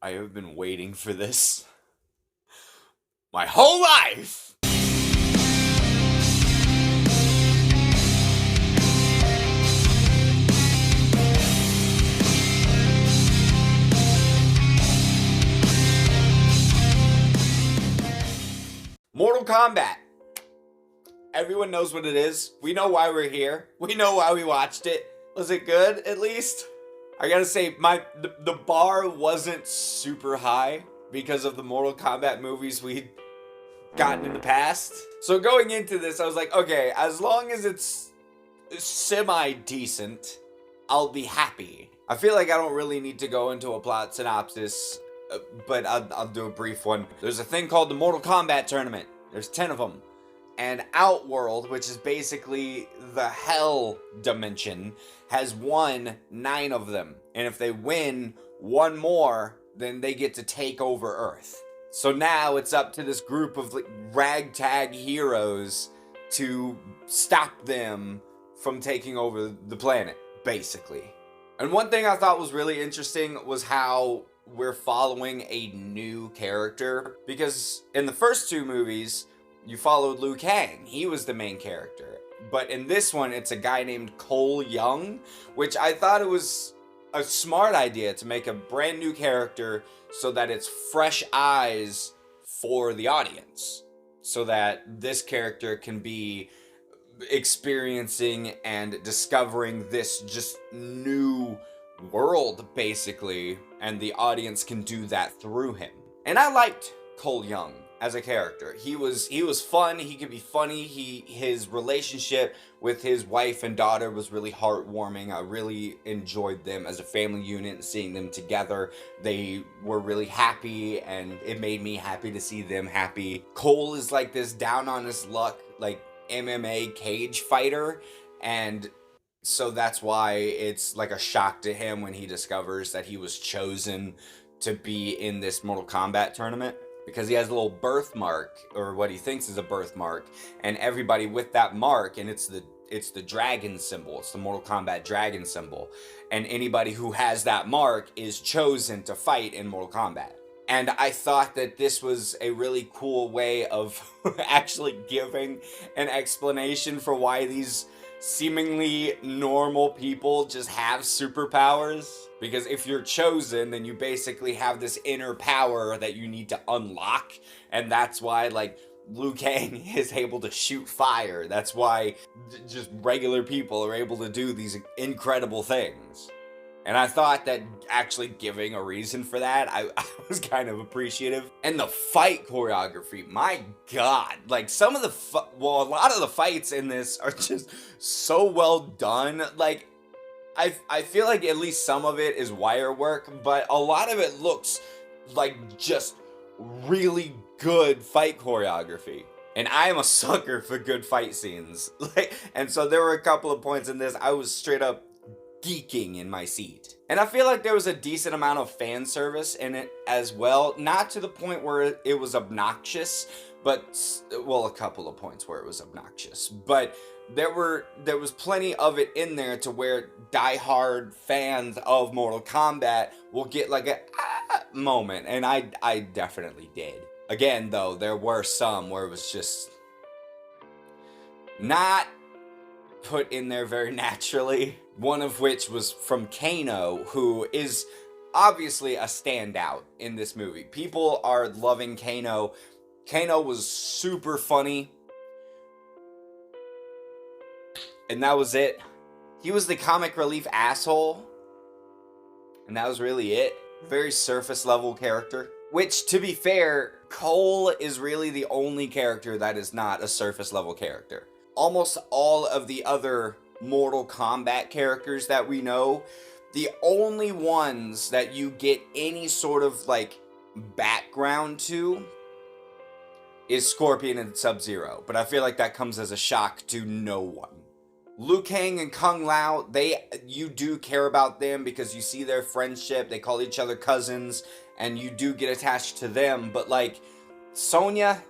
I have been waiting for this my whole life! Mortal Kombat. Everyone knows what it is. We know why we're here. We know why we watched it. Was it good, at least? I gotta say, the bar wasn't super high because of the Mortal Kombat movies we'd gotten in the past. So going into this, I was like, okay, as long as it's semi-decent, I'll be happy. I feel like I don't really need to go into a plot synopsis, but I'll do a brief one. There's a thing called the Mortal Kombat tournament. There's 10 of them. And Outworld, which is basically the Hell dimension, has won 9 of them. And if they win one more, then they get to take over Earth. So now it's up to this group of ragtag heroes to stop them from taking over the planet, basically. And one thing I thought was really interesting was how we're following a new character. Because in the first 2 movies, you followed Liu Kang. He was the main character. But in this one, it's a guy named Cole Young, which I thought it was a smart idea to make a brand new character so that it's fresh eyes for the audience. So that this character can be experiencing and discovering this just new world, basically, and the audience can do that through him. And I liked Cole Young as a character. He was fun, he could be funny, his relationship with his wife and daughter was really heartwarming. I really enjoyed them as a family unit and seeing them together. They were really happy and it made me happy to see them happy. Cole is like this down on his luck, like MMA cage fighter, and so that's why it's like a shock to him when he discovers that he was chosen to be in this Mortal Kombat tournament. Because he has a little birthmark, or what he thinks is a birthmark, and everybody with that mark, and it's the dragon symbol, it's the Mortal Kombat dragon symbol, and anybody who has that mark is chosen to fight in Mortal Kombat. And I thought that this was a really cool way of actually giving an explanation for why these seemingly normal people just have superpowers. Because if you're chosen, then you basically have this inner power that you need to unlock. And that's why, like, Liu Kang is able to shoot fire. That's why just regular people are able to do these incredible things. And I thought that actually giving a reason for that, I was kind of appreciative. And the fight choreography, my god. Like, some of the, a lot of the fights in this are just so well done. Like, I feel like at least some of it is wire work, but a lot of it looks like just really good fight choreography. And I am a sucker for good fight scenes. And so there were a couple of points in this I was straight up geeking in my seat. And I feel like there was a decent amount of fan service in it as well. Not to the point where it was obnoxious, but, well, a couple of points where it was obnoxious. But there was plenty of it in there to where diehard fans of Mortal Kombat will get like a moment. And I definitely did. Again, though, there were some where it was just not put in there very naturally. One of which was from Kano, who is obviously a standout in this movie. People are loving Kano. Kano was super funny. And that was it. He was the comic relief asshole. And that was really it. Very surface level character. Which, to be fair, Cole is really the only character that is not a surface level character. Almost all of the other Mortal Kombat characters that we know, the only ones that you get any sort of like background to is Scorpion and Sub-Zero. But I feel like that comes as a shock to no one. Liu Kang and Kung Lao, you do care about them because you see their friendship. They call each other cousins, and you do get attached to them. But like, Sonya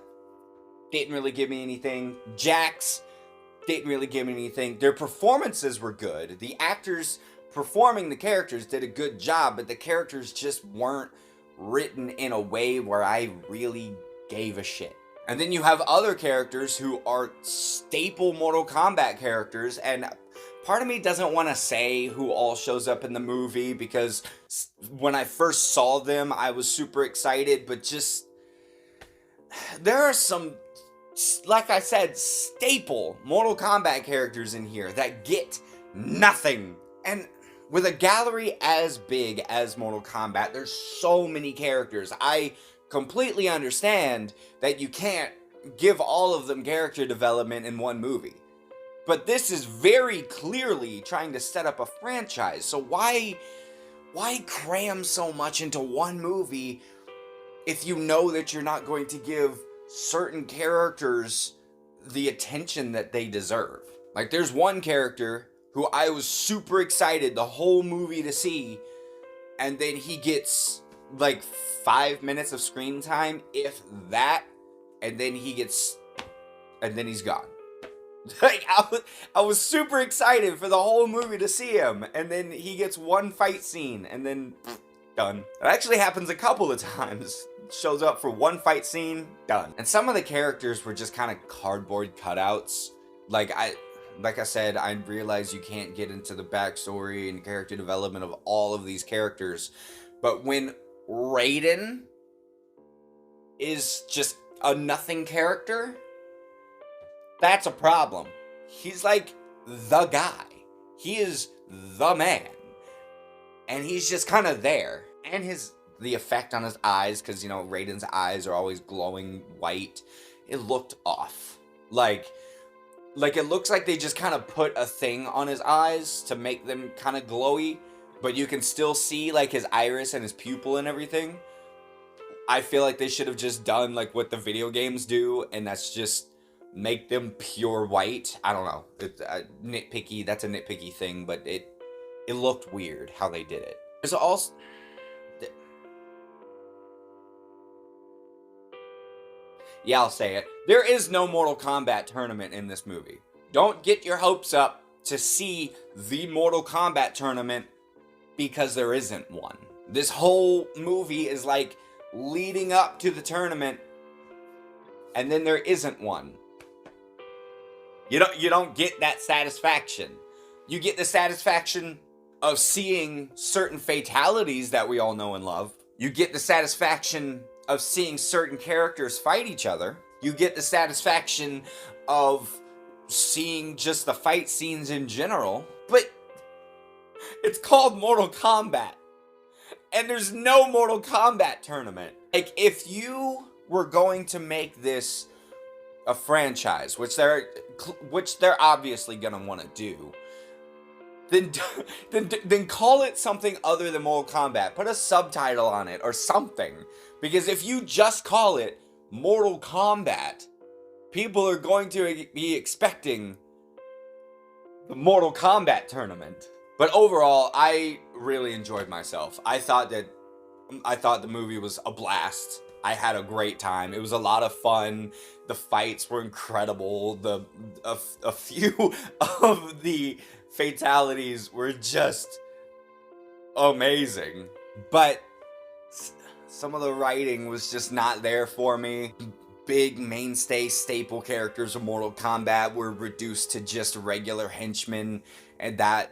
didn't really give me anything. Jax didn't really give me anything. Their performances were good. The actors performing the characters did a good job, but the characters just weren't written in a way where I really gave a shit. And then you have other characters who are staple Mortal Kombat characters, and part of me doesn't want to say who all shows up in the movie, because when I first saw them, I was super excited, but just, there are some, like I said, staple Mortal Kombat characters in here that get nothing. And with a gallery as big as Mortal Kombat, there's so many characters. I completely understand that you can't give all of them character development in one movie. But this is very clearly trying to set up a franchise. So why cram so much into one movie if you know that you're not going to give certain characters the attention that they deserve? Like, there's one character who I was super excited the whole movie to see, and then he gets like 5 minutes of screen time, if that, and then he's gone. Like, I was super excited for the whole movie to see him, and then he gets one fight scene, and then done. It actually happens a couple of times. Shows up for one fight scene, done. And some of the characters were just kind of cardboard cutouts. Like I said, I realize you can't get into the backstory and character development of all of these characters, but when Raiden is just a nothing character, that's a problem. He's like the guy. He is the man. And he's just kind of there. And the effect on his eyes, because, you know, Raiden's eyes are always glowing white. It looked off. Like it looks like they just kind of put a thing on his eyes to make them kind of glowy, but you can still see like his iris and his pupil and everything. I feel like they should have just done like what the video games do, and that's just make them pure white. I don't know. That's a nitpicky thing, but it looked weird how they did it. There's also... Yeah, I'll say it. There is no Mortal Kombat tournament in this movie. Don't get your hopes up to see the Mortal Kombat tournament, because there isn't one. This whole movie is like leading up to the tournament, and then there isn't one. You don't get that satisfaction. You get the satisfaction of seeing certain fatalities that we all know and love. You get the satisfaction of seeing certain characters fight each other. You get the satisfaction of seeing just the fight scenes in general. But it's called Mortal Kombat, and there's no Mortal Kombat tournament. Like, if you were going to make this a franchise, which they're obviously gonna want to do, then call it something other than Mortal Kombat. Put a subtitle on it or something. Because if you just call it Mortal Kombat, people are going to be expecting the Mortal Kombat tournament. But overall, I really enjoyed myself. I thought the movie was a blast. I had a great time. It was a lot of fun. The fights were incredible. A few of the fatalities were just amazing. But some of the writing was just not there for me. Big mainstay staple characters of Mortal Kombat were reduced to just regular henchmen, and that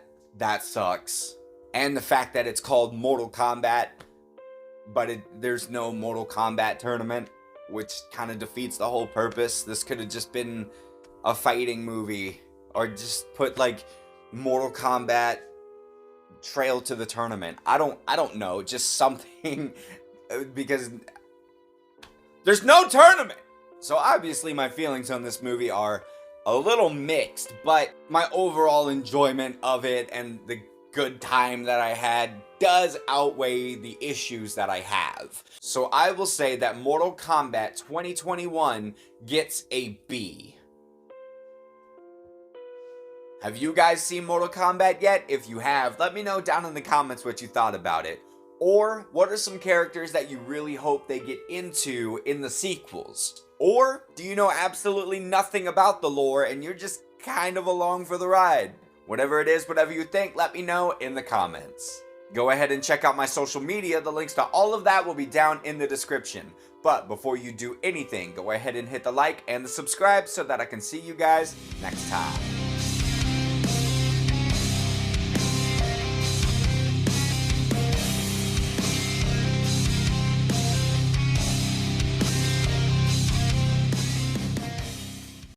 sucks. And the fact that it's called Mortal Kombat, but there's no Mortal Kombat tournament, which kind of defeats the whole purpose. This could have just been a fighting movie, or just put like Mortal Kombat Trail to the Tournament. I don't know, just something, because there's no tournament. So obviously my feelings on this movie are a little mixed, but my overall enjoyment of it and the good time that I had does outweigh the issues that I have. So I will say that Mortal Kombat 2021 gets a B. Have you guys seen Mortal Kombat yet? If you have, let me know down in the comments what you thought about it. Or what are some characters that you really hope they get into in the sequels? Or do you know absolutely nothing about the lore and you're just kind of along for the ride? Whatever it is, whatever you think, let me know in the comments. Go ahead and check out my social media. The links to all of that will be down in the description. But before you do anything, go ahead and hit the like and the subscribe so that I can see you guys next time.